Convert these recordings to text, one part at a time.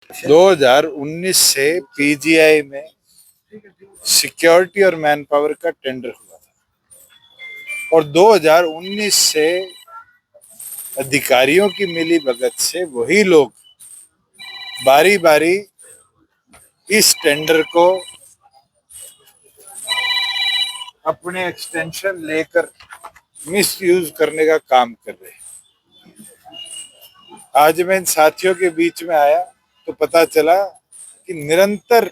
2019 से पीजीआई में सिक्योरिटी और मैन पावर का टेंडर हुआ था और 2019 से अधिकारियों की मिली भगत से वही लोग बारी बारी इस टेंडर को अपने एक्सटेंशन लेकर मिस यूज करने का काम कर रहे हैं। आज मैं इन साथियों के बीच में आया तो पता चला कि निरंतर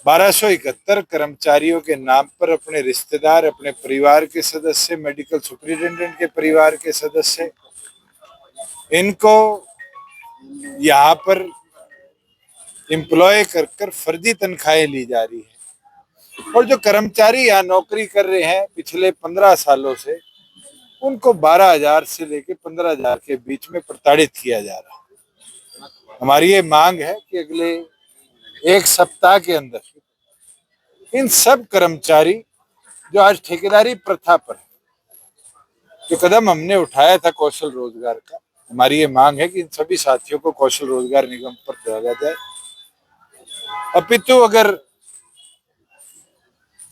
1271 कर्मचारियों के नाम पर अपने रिश्तेदार, अपने परिवार के सदस्य, मेडिकल सुपरिटेंडेंट के परिवार के सदस्य, इनको यहाँ पर एम्प्लॉय कर फर्जी तनख्वाहें ली जा रही है और जो कर्मचारी यहाँ नौकरी कर रहे हैं पिछले 15 सालों से, उनको 12,000 से लेकर 15,000 के बीच में प्रताड़ित किया जा रहा है। हमारी ये मांग है कि अगले एक सप्ताह के अंदर इन सब कर्मचारी जो आज ठेकेदारी प्रथा पर जो कदम हमने उठाया था कौशल रोजगार का, हमारी ये मांग है कि इन सभी साथियों को कौशल रोजगार निगम पर भेजा जाए। अपितु अगर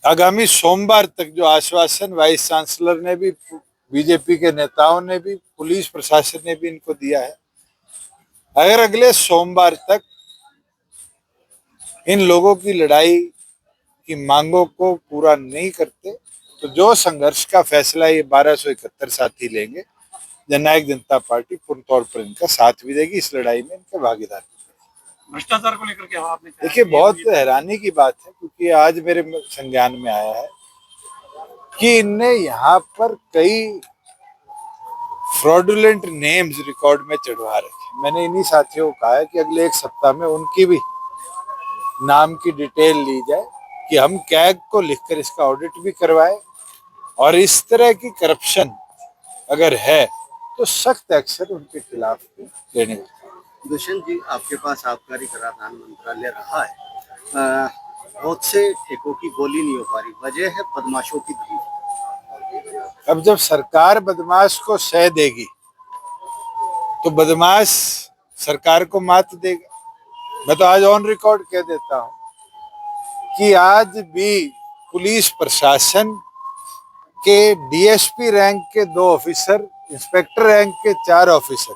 आगामी सोमवार तक जो आश्वासन वाइस चांसलर ने भी, बीजेपी के नेताओं ने भी, पुलिस प्रशासन ने भी इनको दिया है, अगर अगले सोमवार तक इन लोगों की लड़ाई की मांगों को पूरा नहीं करते तो जो संघर्ष का फैसला ये 1271 साथी लेंगे, जननायक जनता पार्टी पूर्ण तौर पर इनका साथ भी देगी, इस लड़ाई में इनके भागीदार। भ्रष्टाचार को लेकर के आपने देखिए, बहुत हैरानी की बात है क्योंकि आज मेरे संज्ञान में आया है कि इनने यहाँ पर कई फ्रॉडुलेंट नेम्स रिकॉर्ड में चढ़वा रखे। मैंने इन्हीं साथियों को कहा है कि अगले एक सप्ताह में उनकी भी नाम की डिटेल ली जाए कि हम कैग को लिखकर इसका ऑडिट भी करवाए और इस तरह की करप्शन अगर है तो सख्त एक्शन उनके खिलाफ लेने का। दुष्यंत जी, आपके पास आबकारी कराधान मंत्रालय रहा है, बहुत से ठेकों की बोली नहीं हो पा रही, वजह है बदमाशों की धमकी। अब जब सरकार बदमाश को सह देगी तो बदमाश सरकार को मात देगा। मैं तो आज ऑन रिकॉर्ड कह देता हूं कि आज भी पुलिस प्रशासन के डीएसपी रैंक के 2 ऑफिसर, इंस्पेक्टर रैंक के 4 ऑफिसर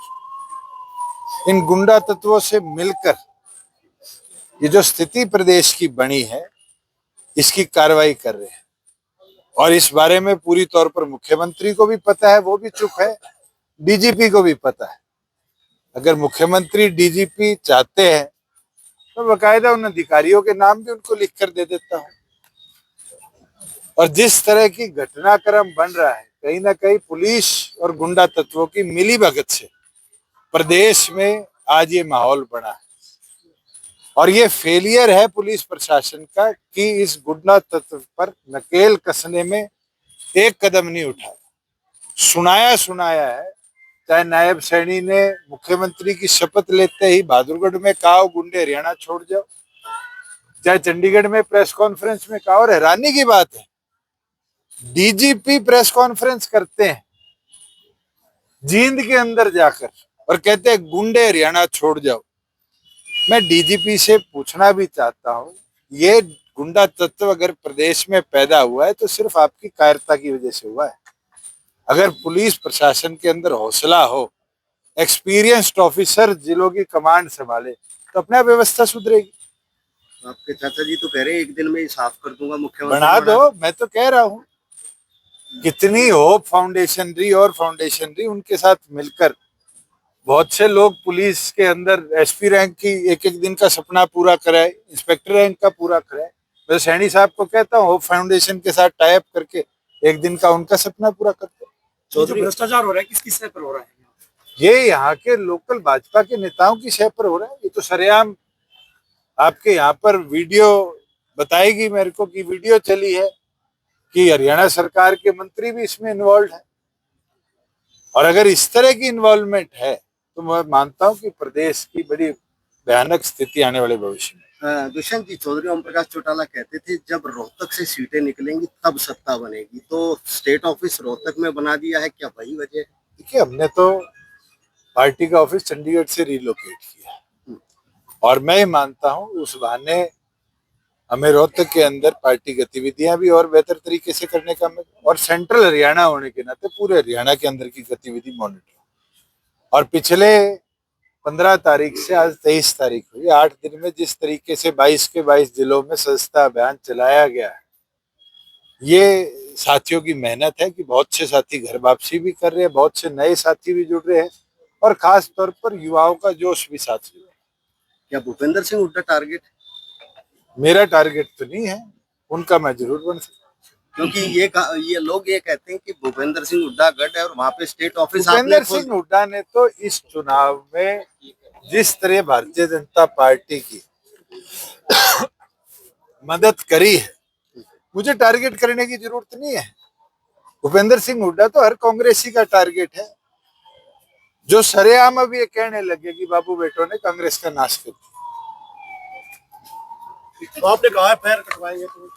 इन गुंडा तत्वों से मिलकर ये जो स्थिति प्रदेश की बनी है इसकी कार्रवाई कर रहे हैं और इस बारे में पूरी तौर पर मुख्यमंत्री को भी पता है, वो भी चुप है, डीजीपी को भी पता है। अगर मुख्यमंत्री डीजीपी चाहते हैं तो बकायदा उन अधिकारियों के नाम भी उनको लिख कर दे देता हूं। और जिस तरह की घटनाक्रम बन रहा है, कहीं ना कहीं पुलिस और गुंडा तत्वों की मिलीभगत से प्रदेश में आज ये माहौल बना है और ये फेलियर है पुलिस प्रशासन का कि इस गुंडा तत्व पर नकेल कसने में एक कदम नहीं उठाया। सुनाया है, चाहे नायब सैनी ने मुख्यमंत्री की शपथ लेते ही बहादुरगढ़ में कहा गुंडे हरियाणा छोड़ जाओ, चाहे चंडीगढ़ में प्रेस कॉन्फ्रेंस में कहा। और हैरानी की बात है, डीजीपी प्रेस कॉन्फ्रेंस करते हैं जींद के अंदर जाकर और कहते हैं गुंडे हरियाणा छोड़ जाओ। मैं डीजीपी से पूछना भी चाहता हूं, ये गुंडा तत्व अगर प्रदेश में पैदा हुआ है तो सिर्फ आपकी कायरता की वजह से हुआ है। अगर पुलिस प्रशासन के अंदर हौसला हो, एक्सपीरियंस्ड ऑफिसर जिलों की कमांड संभाले तो अपना व्यवस्था सुधरेगी। आपके चाचा जी तो कह रहे हैं एक दिन में ही साफ कर दूंगा, मुख्यमंत्री बना दो। मैं तो कह रहा हूं कितनी होप फाउंडेशन रही और फाउंडेशन रही, उनके साथ मिलकर बहुत से लोग पुलिस के अंदर एसपी रैंक की एक दिन का सपना पूरा कराए, इंस्पेक्टर रैंक का पूरा कराए। मैं सैनी साहब को कहता हूँ होप फाउंडेशन के साथ टाई अप करके एक दिन का उनका सपना पूरा करते। चौधरी, भ्रष्टाचार हो रहा है किस सह पर हो रहा है? ये यहाँ के लोकल भाजपा के नेताओं की सह पर हो रहा है। ये तो सरेआम आपके यहाँ पर वीडियो बताएगी मेरे को कि वीडियो चली है कि हरियाणा सरकार के मंत्री भी इसमें इन्वॉल्व है। और अगर इस तरह की इन्वॉल्वमेंट है तो मैं मानता हूं कि प्रदेश की बड़ी भयानक स्थिति आने वाले भविष्य में। दुष्यंत जी, चौधरी ओम प्रकाश चौटाला कहते थे जब रोहतक से सीटें निकलेंगी तब सत्ता बनेगी, तो स्टेट ऑफिस रोहतक में बना दिया है, क्या वही वजह है? देखिए, हमने तो पार्टी का ऑफिस चंडीगढ़ से रिलोकेट किया और मैं मानता हूं उस बहाने हमें रोहतक के अंदर पार्टी गतिविधियां भी और बेहतर तरीके से करने का और सेंट्रल हरियाणा होने के नाते पूरे हरियाणा के अंदर की गतिविधि मॉनिटर। और पिछले 15 तारीख से आज 23 तारीख हुई, 8 दिन में जिस तरीके से 22 के 22 जिलों में सस्ता अभियान चलाया गया है, ये साथियों की मेहनत है कि बहुत से साथी घर वापसी भी कर रहे हैं, बहुत से नए साथी भी जुड़ रहे हैं और खास तौर पर युवाओं का जोश भी साथ जुड़ा। क्या भूपेंद्र सिंह हुड्डा टारगेट? मेरा टारगेट तो नहीं है, उनका मैं जरूर बन सकता। क्योंकि ये लोग ये कहते हैं कि भूपेंद्र सिंह हुड्डा गढ़ है और वहां पे स्टेट ऑफिस भूपेंद्र सिंह हुड्डा ने तो इस चुनाव में जिस तरह भारतीय जनता पार्टी की मदद करी है, मुझे टारगेट करने की जरूरत नहीं है। भूपेंद्र सिंह हुड्डा तो हर कांग्रेसी का टारगेट है जो सरेआम अब ये कहने लगे कि बाबू बेटों ने कांग्रेस का नाश कर दिया। तो आपने कहा है पैर कटवाएंगे तो